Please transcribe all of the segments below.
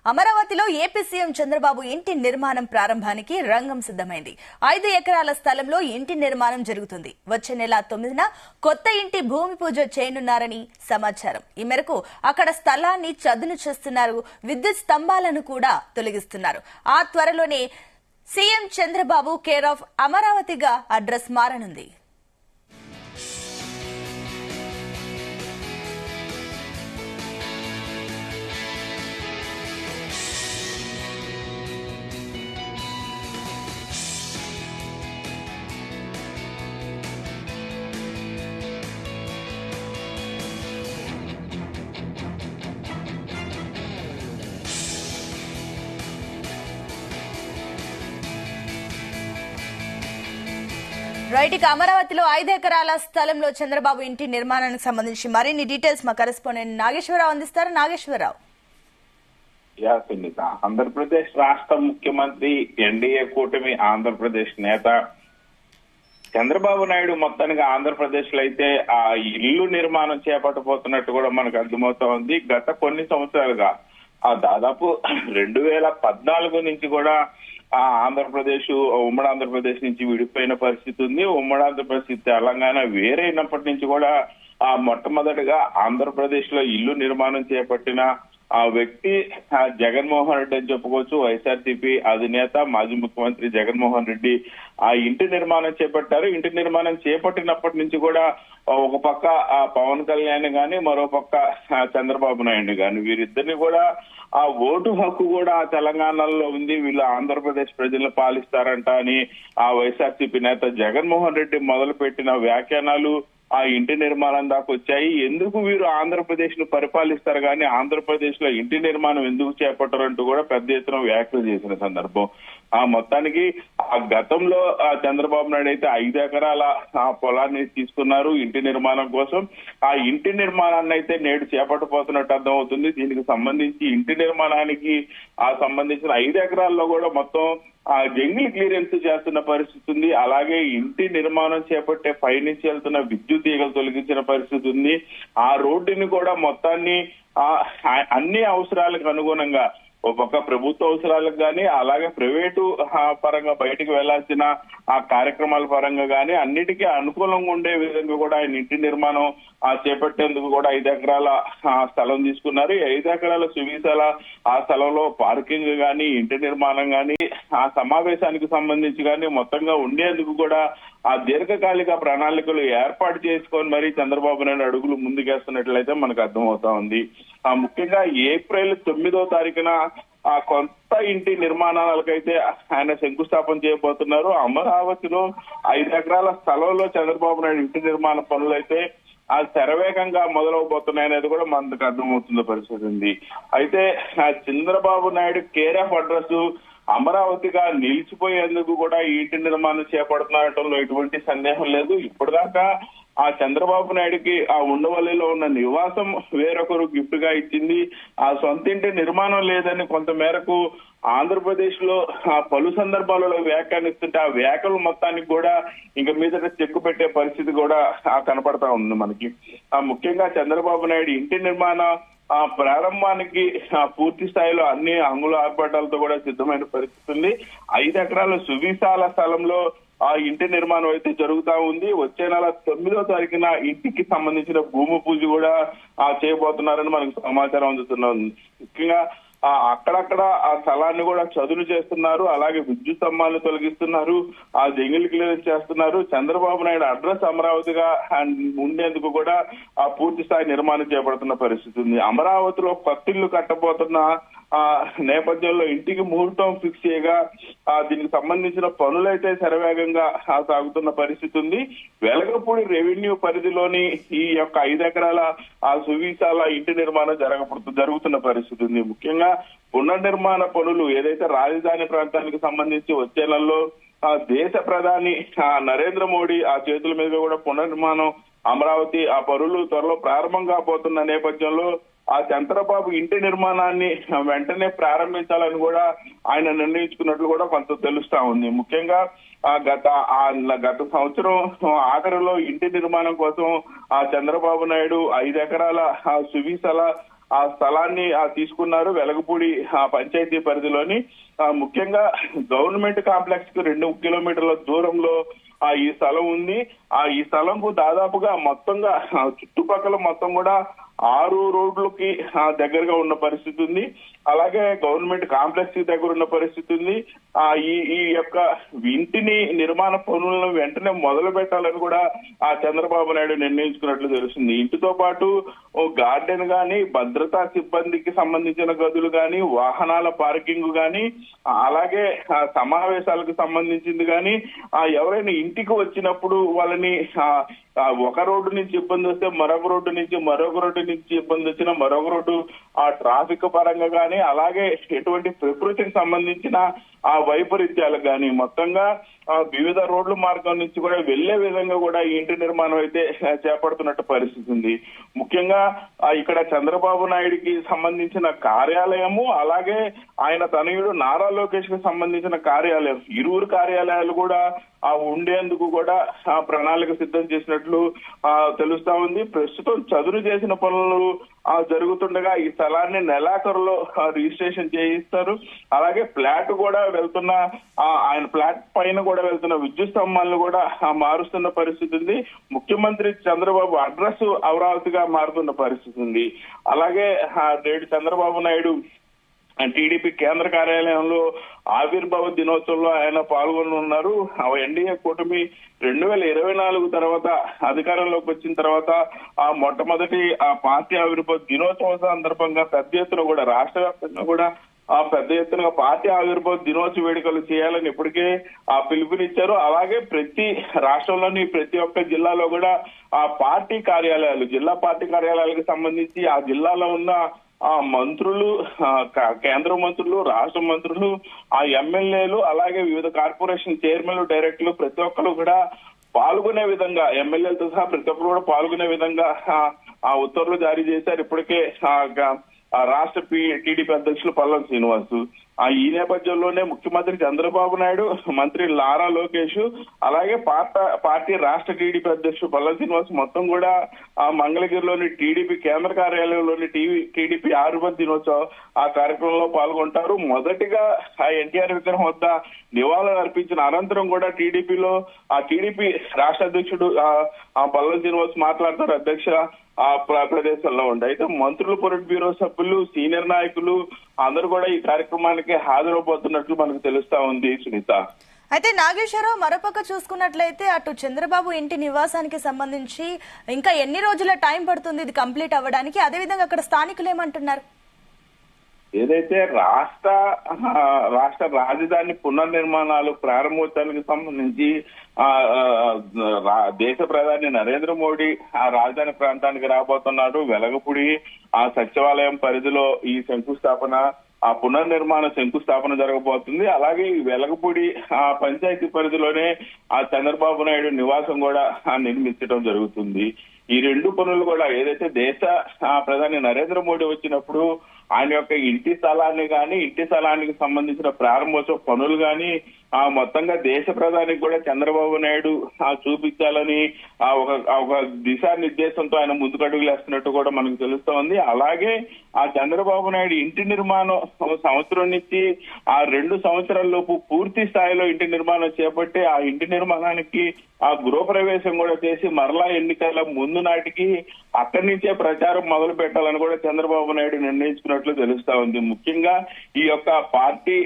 అమరావతిలో AP CM Chandrababu ఇంటి నిర్మాణం ప్రారంభానికి రంగం సిద్ధమైంది. 5 ఎకరాల స్థలంలో ఇంటి నిర్మాణం జరుగుతుంది. వచ్చే నెల 9న కొత్త ఇంటి భూమి పూజ చేయనున్నారని సమాచారం. ఈ మేరకు అక్కడ స్థలాన్ని చదును చేస్తున్నారు. విద్యుత్ స్తంభాలను కూడా తొలగిస్తున్నారు. ఆ త్వరలోనే సీఎం చంద్రబాబు కేర్ ఆఫ్ అమరావతిగా అడ్రస్ మారనుంది. రైట్, ఇక అమరావతిలో 5 ఎకరాల స్థలంలో చంద్రబాబు ఇంటి నిర్మాణానికి సంబంధించి మరిన్ని డీటెయిల్స్ మా కరెస్పాండెంట్ నాగేశ్వరరావు అందిస్తారు. నాగేశ్వరరావు. ఆంధ్రప్రదేశ్ రాష్ట్ర ముఖ్యమంత్రి, ఎన్డీఏ కూటమి ఆంధ్రప్రదేశ్ నేత చంద్రబాబు నాయుడు మొత్తానికి ఆంధ్రప్రదేశ్ లో అయితే ఆ ఇల్లు నిర్మాణం చేపట్టబోతున్నట్టు కూడా మనకు అర్థమవుతా ఉంది. గత కొన్ని సంవత్సరాలుగా దాదాపు 2014 నుంచి కూడా ఆంధ్రప్రదేశ్, ఉమ్మడి ఆంధ్రప్రదేశ్ నుంచి విడిపోయిన పరిస్థితి ఉంది. ఉమ్మడి ఆంధ్రప్రదేశ్, తెలంగాణ వేరైనప్పటి నుంచి కూడా మొట్టమొదటిగా ఆంధ్రప్రదేశ్ లో ఇల్లు నిర్మాణం చేపట్టిన ఆ వ్యక్తి జగన్మోహన్ రెడ్డి అని చెప్పుకోవచ్చు. వైఎస్ఆర్సీపీ అధినేత, మాజీ ముఖ్యమంత్రి జగన్మోహన్ రెడ్డి ఆ ఇంటి నిర్మాణం చేపట్టారు. ఇంటి నిర్మాణం చేపట్టినప్పటి నుంచి కూడా ఒక పక్క పవన్ కళ్యాణ్ గాని, మరో పక్క చంద్రబాబు నాయుడు గాని, వీరిద్దరిని కూడా ఆ ఓటు హక్కు కూడా తెలంగాణలో ఉంది, వీళ్ళు ఆంధ్రప్రదేశ్ ప్రజలను పాలిస్తారంట అని ఆ వైఎస్ఆర్సీపీ నేత జగన్మోహన్ రెడ్డి మొదలు పెట్టిన వ్యాఖ్యానాలు ఆ ఇంటి నిర్మాణం దాకా వచ్చాయి. ఎందుకు వీరు ఆంధ్రప్రదేశ్ ను పరిపాలిస్తారు కానీ ఆంధ్రప్రదేశ్ లో ఇంటి నిర్మాణం ఎందుకు చేపట్టరంటూ కూడా పెద్ద ఎత్తున వ్యాఖ్యలు చేసిన సందర్భం. ఆ మొత్తానికి ఆ గతంలో చంద్రబాబు నాయుడు అయితే 5 ఎకరాల పొలాన్ని తీసుకున్నారు ఇంటి నిర్మాణం కోసం. ఆ ఇంటి నిర్మాణాన్ని అయితే నేడు చేపట్టబోతున్నట్టు అర్థం అవుతుంది. దీనికి సంబంధించి ఇంటి నిర్మాణానికి సంబంధించిన 5 ఎకరాల్లో కూడా మొత్తం జంగిల్ క్లియరెన్స్ చేస్తున్న పరిస్థితి ఉంది. అలాగే ఇంటి నిర్మాణం చేపట్టే పై నుంచి వెళ్తున్న విద్యుత్ తీగలు తొలగించిన పరిస్థితి ఉంది. ఆ రోడ్డుని కూడా మొత్తాన్ని అన్ని అవసరాలకు అనుగుణంగా ఒక పక్క ప్రభుత్వ అవసరాలకు గాని, అలాగే ప్రైవేటు పరంగా బయటకు వెళ్లాల్సిన ఆ కార్యక్రమాల పరంగా గాని అన్నిటికీ అనుకూలంగా ఉండే విధంగా కూడా ఆయన ఇంటి నిర్మాణం చేపట్టేందుకు కూడా 5 ఎకరాల స్థలం తీసుకున్నారు. 5 ఎకరాల సువిశాల ఆ స్థలంలో పార్కింగ్ గాని, ఇంటి నిర్మాణం గాని, ఆ సమావేశానికి సంబంధించి గాని మొత్తంగా ఉండేందుకు కూడా ఆ దీర్ఘకాలిక ప్రణాళికలు ఏర్పాటు చేసుకొని మరీ చంద్రబాబు నాయుడు అడుగులు ముందుకేస్తున్నట్లయితే మనకు అర్థమవుతా ఉంది. ముఖ్యంగా ఏప్రిల్ 9వ తారీఖున ఆ కొత్త ఇంటి నిర్మాణాలకైతే ఆయన శంకుస్థాపన చేయబోతున్నారు. అమరావతిలో 5 ఎకరాల స్థలంలో చంద్రబాబు నాయుడు ఇంటి నిర్మాణ పనులు అయితే శరవేగంగా మొదలవబోతున్నాయనేది కూడా మనకు అర్థమవుతున్న పరిస్థితి ఉంది. అయితే Chandrababu Naidu care of address అమరావతిగా నిలిచిపోయేందుకు కూడా ఈ ఇంటి నిర్మాణం చేపడుతున్నారటంలో ఎటువంటి సందేహం లేదు. ఇప్పటిదాకా ఆ చంద్రబాబు నాయుడికి ఆ ఉండవల్లిలో ఉన్న నివాసం వేరొకరు గిఫ్ట్ గా ఇచ్చింది. ఆ సొంత ఇంటి నిర్మాణం లేదని కొంత మేరకు ఆంధ్రప్రదేశ్ లో పలు సందర్భాలలో వ్యాఖ్యానిస్తుంటే ఆ వ్యాఖ్యలు మొత్తానికి కూడా ఇంక మీదట చెక్కు పెట్టే పరిస్థితి కూడా కనపడతా ఉంది మనకి. ముఖ్యంగా చంద్రబాబు నాయుడు ఇంటి నిర్మాణ ప్రారంభానికి పూర్తి స్థాయిలో అన్ని అంగుళ ఆర్భాటాలతో కూడా సిద్ధమైన పరిస్థితి ఉంది. 5 ఎకరాల సువిశాల స్థలంలో ఆ ఇంటి నిర్మాణం అయితే జరుగుతా ఉంది. వచ్చే నెల 9వ తారీఖున ఇంటికి సంబంధించిన భూమి పూజ కూడా చేయబోతున్నారని మనకు సమాచారం అందుతున్నది. ముఖ్యంగా అక్కడక్కడ ఆ స్థలాన్ని కూడా చదును చేస్తున్నారు. అలాగే విద్యుత్ స్తంభాలను తొలగిస్తున్నారు, ఆ జంగిల్ క్లియరెన్స్ చేస్తున్నారు. చంద్రబాబు నాయుడు అడ్రస్ అమరావతిగా ఉండేందుకు కూడా ఆ పూర్తి స్థాయి నిర్మాణం చేపడుతున్న పరిస్థితి ఉంది. అమరావతిలో కొత్తిల్లు కట్టబోతున్న నేపథ్యంలో ఇంటికి ముహూర్తం ఫిక్స్ చేయగా దీనికి సంబంధించిన పనులైతే శరవేగంగా సాగుతున్న పరిస్థితి ఉంది. వెలగపూడి రెవెన్యూ పరిధిలోని ఈ యొక్క 5 ఎకరాల ఆ సువిశాల ఇంటి నిర్మాణం జరుగుతున్న పరిస్థితి ఉంది. ముఖ్యంగా పునర్నిర్మాణ పనులు ఏదైతే రాజధాని ప్రాంతానికి సంబంధించి వచ్చే నెలలో దేశ ప్రధాని నరేంద్ర మోడీ ఆ చేతుల మీద కూడా పునర్నిర్మాణం అమరావతి ఆ పనులు త్వరలో ప్రారంభం కాబోతున్న నేపథ్యంలో ఆ చంద్రబాబు ఇంటి నిర్మాణాన్ని వెంటనే ప్రారంభించాలని కూడా ఆయన నిర్ణయించుకున్నట్లు కూడా కొంత తెలుస్తా ఉంది. ముఖ్యంగా గత సంవత్సరం ఆఖరిలో ఇంటి నిర్మాణం కోసం ఆ చంద్రబాబు నాయుడు 5 ఎకరాల సువిశాల ఆ స్థలాన్ని తీసుకున్నారు వెలగపూడి పంచాయతీ పరిధిలోని. ముఖ్యంగా గవర్నమెంట్ కాంప్లెక్స్ కు 2 కిలోమీటర్ల దూరంలో ఈ స్థలం ఉంది. ఈ స్థలంకు దాదాపుగా మొత్తంగా చుట్టుపక్కల మొత్తం కూడా 6 రోడ్లకి దగ్గరగా ఉన్న పరిస్థితి ఉంది. అలాగే గవర్నమెంట్ కాంప్లెక్స్ కి దగ్గర ఉన్న పరిస్థితి ఉంది. ఈ యొక్క ఇంటిని నిర్మాణ పనులను వెంటనే మొదలు పెట్టాలని కూడా చంద్రబాబు నాయుడు నిర్ణయించుకున్నట్లు తెలుస్తుంది. ఇంటితో పాటు గార్డెన్ గాని, భద్రతా సిబ్బందికి సంబంధించిన గదులు గాని, వాహనాల పార్కింగ్ గాని, అలాగే సమావేశాలకు సంబంధించింది గాని, ఎవరైనా ఇంటికి వచ్చినప్పుడు వాళ్ళని ఒక రోడ్డు నుంచి ఇబ్బంది వస్తే మరొక రోడ్డు నుంచి ఇబ్బంది వచ్చినా మరొక రోడ్డు ట్రాఫిక్ పరంగా గానీ, అలాగే ఎటువంటి ప్రకృతికి సంబంధించిన వైపరీత్యాలకు గానీ మొత్తంగా వివిధ రోడ్ల మార్గం నుంచి కూడా వెళ్లే విధంగా కూడా ఈ ఇంటి నిర్మాణం అయితే చేపడుతున్నట్టు పరిస్థితి ఉంది. ముఖ్యంగా ఇక్కడ చంద్రబాబు నాయుడికి సంబంధించిన కార్యాలయము, అలాగే ఆయన తనయుడు నారా లోకేష్ కి సంబంధించిన కార్యాలయం, ఇరువురు కార్యాలయాలు కూడా ఉండేందుకు కూడా ప్రణాళిక సిద్ధం చేసినట్లు తెలుస్తా ఉంది. ప్రస్తుతం చదును చేసిన పనులు జరుగుతుండగా ఈ స్థలాన్ని నెలాఖరులో రిజిస్ట్రేషన్ చేయిస్తారు. అలాగే ఫ్లాట్ కూడా వెళ్తున్న ఆయన ఫ్లాట్ పైన కూడా వెళ్తున్న విద్యుత్ స్తంభాలను కూడా మారుస్తున్న పరిస్థితి ఉంది. ముఖ్యమంత్రి చంద్రబాబు అడ్రస్ అమరావతిగా మారుతున్న పరిస్థితి ఉంది. అలాగే నేడు చంద్రబాబు నాయుడు టీడీపీ కేంద్ర కార్యాలయంలో ఆవిర్భావ దినోత్సవంలో ఆయన పాల్గొనున్నారు. ఎన్డీఏ కూటమి 2024 తర్వాత అధికారంలోకి వచ్చిన తర్వాత మొట్టమొదటి పార్టీ ఆవిర్భావ దినోత్సవం సందర్భంగా పెద్ద ఎత్తున కూడా రాష్ట్ర వ్యాప్తంగా కూడా పెద్ద ఎత్తున పార్టీ ఆవిర్భావ దినోత్సవ వేడుకలు చేయాలని ఇప్పటికే పిలుపునిచ్చారు. అలాగే ప్రతి రాష్ట్రంలోని ప్రతి ఒక్క జిల్లాలో కూడా పార్టీ కార్యాలయాలు, జిల్లా పార్టీ కార్యాలయాలకు సంబంధించి ఆ జిల్లాలో ఉన్న మంత్రులు, కేంద్ర మంత్రులు, రాష్ట్ర మంత్రులు, ఎమ్మెల్యేలు, అలాగే వివిధ కార్పొరేషన్ చైర్మన్లు, డైరెక్టర్లు ప్రతి ఒక్కరు కూడా పాల్గొనే విధంగా, ఎమ్మెల్యేలతో సహా ప్రతి ఒక్కరు కూడా పాల్గొనే విధంగా ఉత్తర్వులు జారీ చేశారు. ఇప్పటికే రాష్ట్ర టీడీపీ అధ్యక్షులు పల్లం శ్రీనివాస్. ఈ నేపథ్యంలోనే ముఖ్యమంత్రి చంద్రబాబు నాయుడు, మంత్రి నారా లోకేష్, అలాగే పార్టీ రాష్ట్ర టీడీపీ అధ్యక్షుడు పల్లం శ్రీనివాస్ మొత్తం కూడా మంగళగిరిలోని టీడీపీ కేంద్ర కార్యాలయంలోని టీడీపీ ఆవిర్భావ దినోత్సవం కార్యక్రమంలో పాల్గొంటారు. మొదటిగా ఎన్టీఆర్ విగ్రహం వద్ద నివాళులు అర్పించిన అనంతరం కూడా టీడీపీ రాష్ట్ర అధ్యక్షుడు పల్లం శ్రీనివాస్ మాట్లాడతారు. అధ్యక్ష ప్రదేశంలో ఉండే అయితే మంత్రులు, పొలిట్ బ్యూరో సభ్యులు, సీనియర్ నాయకులు అందరూ కూడా ఈ కార్యక్రమానికి హాజరవబోతున్నట్లు మనకు తెలుస్తా ఉంది సునీత. అయితే నాగేశ్వరరావు, మరోపక్క చూసుకున్నట్లయితే అటు చంద్రబాబు ఇంటి నివాసానికి సంబంధించి ఇంకా ఎన్ని రోజుల టైం పడుతుంది ఇది కంప్లీట్ అవ్వడానికి? అదేవిధంగా అక్కడ స్థానికులు ఏమంటున్నారు? ఏదైతే రాష్ట్ర రాజధాని పునర్నిర్మాణాలు ప్రారంభోత్సవానికి సంబంధించి దేశ ప్రధాని నరేంద్ర మోడీ రాజధాని ప్రాంతానికి రాబోతున్నారు. వెలగపూడి సచివాలయం పరిధిలో ఈ శంకుస్థాపన, పునర్నిర్మాణ శంకుస్థాపన జరగబోతుంది. అలాగే ఈ వెలగపూడి పంచాయతీ పరిధిలోనే చంద్రబాబు నాయుడు నివాసం కూడా నిర్మించడం జరుగుతుంది. ఈ రెండు పనులు కూడా ఏదైతే దేశ ప్రధాని నరేంద్ర మోడీ వచ్చినప్పుడు ఆయన యొక్క ఇంటి స్థలానికి సంబంధించిన ప్రారంభోత్సవ పనులు గాని మొత్తంగా దేశ ప్రధానికి కూడా చంద్రబాబు నాయుడు చూపించాలని ఒక దిశానిర్దేశంతో ఆయన ముందుకడుగులు వేస్తున్నట్టు కూడా మనకు తెలుస్తా ఉంది. అలాగే చంద్రబాబు నాయుడు ఇంటి నిర్మాణం సంవత్సరం నుంచి 2 సంవత్సరాల లోపు పూర్తి స్థాయిలో ఇంటి నిర్మాణం చేపట్టి ఆ ఇంటి నిర్మాణానికి గృహప్రవేశం కూడా చేసి మరలా ఎన్నికల ముందు నాటికి అక్కడి నుంచే ప్రచారం మొదలు పెట్టాలని కూడా చంద్రబాబు నాయుడు నిర్ణయించుకున్నట్లు తెలుస్తా ఉంది. ముఖ్యంగా ఈ యొక్క పార్టీ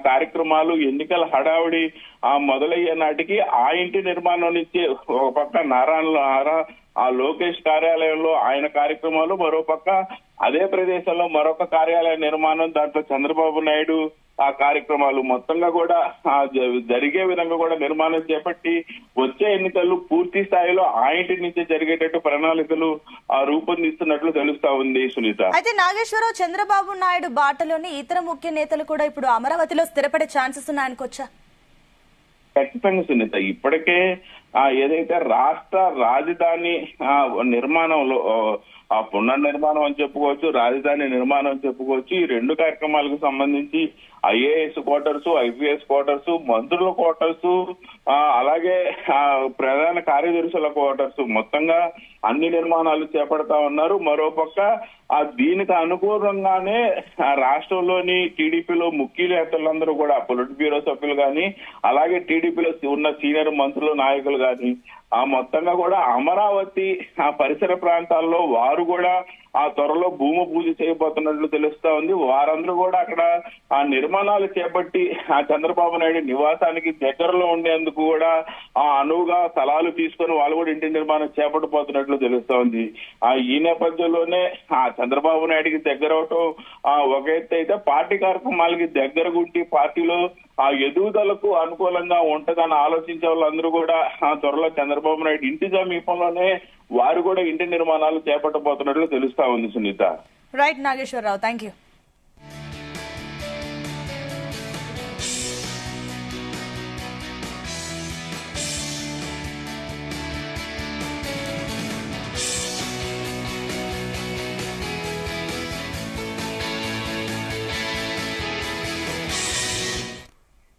కార్యక్రమాలు, ఎన్నికల హడావుడి మొదలయ్యే నాటికి ఆ ఇంటి నిర్మాణం నుంచి ఒక పక్క నారా లోకేష్ కార్యాలయంలో ఆయన కార్యక్రమాలు, మరోపక్క అదే ప్రదేశంలో మరొక కార్యాలయ నిర్మాణం, దాంట్లో చంద్రబాబు నాయుడు కార్యక్రమాలు మొత్తంగా కూడా జరిగే విధంగా కూడా నిర్మాణం చేపట్టి వచ్చే ఎన్నికలు పూర్తి స్థాయిలో ఆ ఇంటి నుంచే జరిగేటట్టు ప్రణాళికలు రూపొందిస్తున్నట్లు తెలుస్తా ఉంది సునీత. అయితే నాగేశ్వరరావు, చంద్రబాబు నాయుడు బాటలోని ఇతర ముఖ్య నేతలు కూడా ఇప్పుడు అమరావతిలో స్థిరపడే ఛాన్సెస్ ఉన్నాయనుకోవచ్చా? ఖచ్చితంగా సునీత, ఇప్పటికే ఏదైతే రాష్ట్ర రాజధాని నిర్మాణంలో పునర్నిర్మాణం అని చెప్పుకోవచ్చు, రాజధాని నిర్మాణం అని చెప్పుకోవచ్చు, ఈ 2 కార్యక్రమాలకు సంబంధించి ఐఏఎస్ క్వార్టర్స్, ఐపీఎస్ క్వార్టర్స్, మంత్రుల క్వార్టర్స్, అలాగే ప్రధాన కార్యదర్శుల క్వార్టర్స్ మొత్తంగా అన్ని నిర్మాణాలు చేపడతా ఉన్నారు. మరోపక్క దీనికి అనుకూలంగానే రాష్ట్రంలోని టీడీపీలో ముఖ్య నేతలందరూ కూడా పొలిట్ బ్యూరో సభ్యులు గాని, అలాగే టీడీపీలో ఉన్న సీనియర్ మంత్రులు, నాయకులు గాని మొత్తంగా కూడా అమరావతి పరిసర ప్రాంతాల్లో వారు కూడా త్వరలో భూమి పూజ చేయబోతున్నట్లు తెలుస్తా ఉంది. వారందరూ కూడా అక్కడ నిర్మాణాలు చేపట్టి చంద్రబాబు నాయుడు నివాసానికి దగ్గరలో ఉండేందుకు కూడా అనువుగా స్థలాలు తీసుకొని వాళ్ళు కూడా ఇంటి నిర్మాణం చేపట్టబోతున్నట్లు తెలుస్తా ఉంది. ఈ నేపథ్యంలోనే చంద్రబాబు నాయుడికి దగ్గర అవటం ఒక ఎత్తు అయితే, పార్టీ కార్యక్రమాలకి దగ్గరగుంటి పార్టీలో ఎదుగుదలకు అనుకూలంగా ఉంటదని ఆలోచించే వాళ్ళందరూ కూడా త్వరలో చంద్రబాబు నాయుడు ఇంటి సమీపంలోనే వారు కూడా ఇంటి నిర్మాణాలు చేపట్టబోతున్నట్లు తెలుస్తా ఉంది Sunitha. Right Nageswara Rao, thank you.